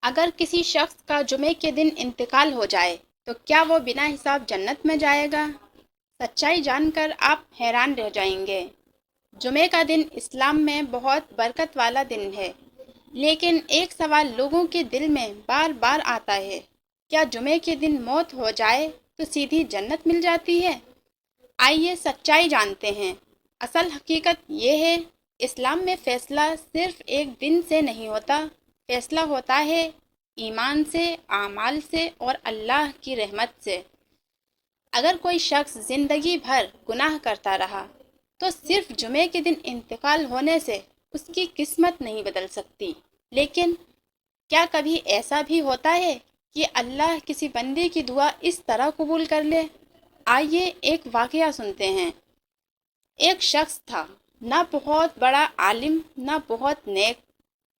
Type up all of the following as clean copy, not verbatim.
اگر کسی شخص کا جمعے کے دن انتقال ہو جائے تو کیا وہ بنا حساب جنت میں جائے گا؟ سچائی جان کر آپ حیران رہ جائیں گے۔ جمعے کا دن اسلام میں بہت برکت والا دن ہے، لیکن ایک سوال لوگوں کے دل میں بار بار آتا ہے، کیا جمعے کے دن موت ہو جائے تو سیدھی جنت مل جاتی ہے؟ آئیے سچائی جانتے ہیں۔ اصل حقیقت یہ ہے، اسلام میں فیصلہ صرف ایک دن سے نہیں ہوتا، فیصلہ ہوتا ہے ایمان سے، اعمال سے اور اللہ کی رحمت سے۔ اگر کوئی شخص زندگی بھر گناہ کرتا رہا تو صرف جمعے کے دن انتقال ہونے سے اس کی قسمت نہیں بدل سکتی، لیکن کیا کبھی ایسا بھی ہوتا ہے کہ اللہ کسی بندے کی دعا اس طرح قبول کر لے؟ آئیے ایک واقعہ سنتے ہیں۔ ایک شخص تھا، نہ بہت بڑا عالم نہ بہت نیک،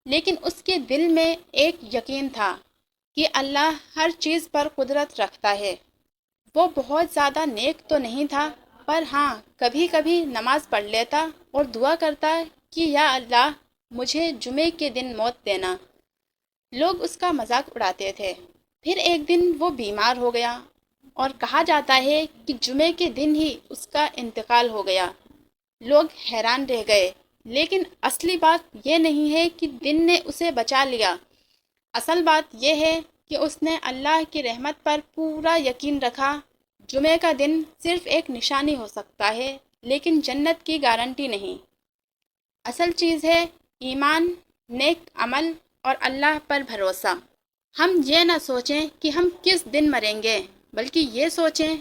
لیکن اس کے دل میں ایک یقین تھا کہ اللہ ہر چیز پر قدرت رکھتا ہے۔ وہ بہت زیادہ نیک تو نہیں تھا، پر ہاں کبھی کبھی نماز پڑھ لیتا اور دعا کرتا کہ یا اللہ مجھے جمعے کے دن موت دینا۔ لوگ اس کا مذاق اڑاتے تھے۔ پھر ایک دن وہ بیمار ہو گیا اور کہا جاتا ہے کہ جمعے کے دن ہی اس کا انتقال ہو گیا۔ لوگ حیران رہ گئے، لیکن اصلی بات یہ نہیں ہے کہ دن نے اسے بچا لیا۔ اصل بات یہ ہے کہ اس نے اللہ کی رحمت پر پورا یقین رکھا۔ جمعے کا دن صرف ایک نشانی ہو سکتا ہے، لیکن جنت کی گارنٹی نہیں۔ اصل چیز ہے ایمان، نیک عمل اور اللہ پر بھروسہ۔ ہم یہ نہ سوچیں کہ ہم کس دن مریں گے، بلکہ یہ سوچیں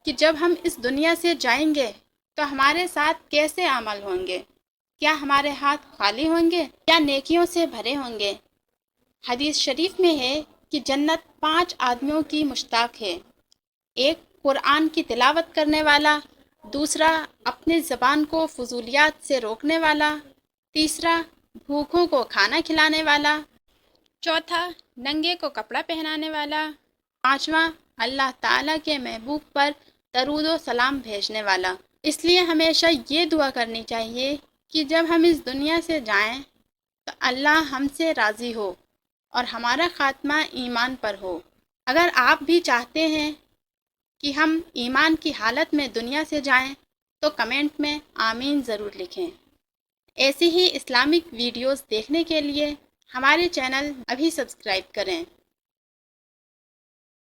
کہ جب ہم اس دنیا سے جائیں گے تو ہمارے ساتھ کیسے عمل ہوں گے۔ کیا ہمارے ہاتھ خالی ہوں گے یا نیکیوں سے بھرے ہوں گے؟ حدیث شریف میں ہے کہ جنت 5 آدمیوں کی مشتاق ہے۔ ایک قرآن کی تلاوت کرنے والا، دوسرا اپنی زبان کو فضولیات سے روکنے والا، تیسرا بھوکوں کو کھانا کھلانے والا، چوتھا ننگے کو کپڑا پہنانے والا، پانچواں اللہ تعالیٰ کے محبوب پر درود و سلام بھیجنے والا۔ اس لیے ہمیشہ یہ دعا کرنی چاہیے کہ جب ہم اس دنیا سے جائیں تو اللہ ہم سے راضی ہو اور ہمارا خاتمہ ایمان پر ہو۔ اگر آپ بھی چاہتے ہیں کہ ہم ایمان کی حالت میں دنیا سے جائیں تو کمنٹ میں آمین ضرور لکھیں۔ ایسی ہی اسلامک ویڈیوز دیکھنے کے لیے ہمارے چینل ابھی سبسکرائب کریں۔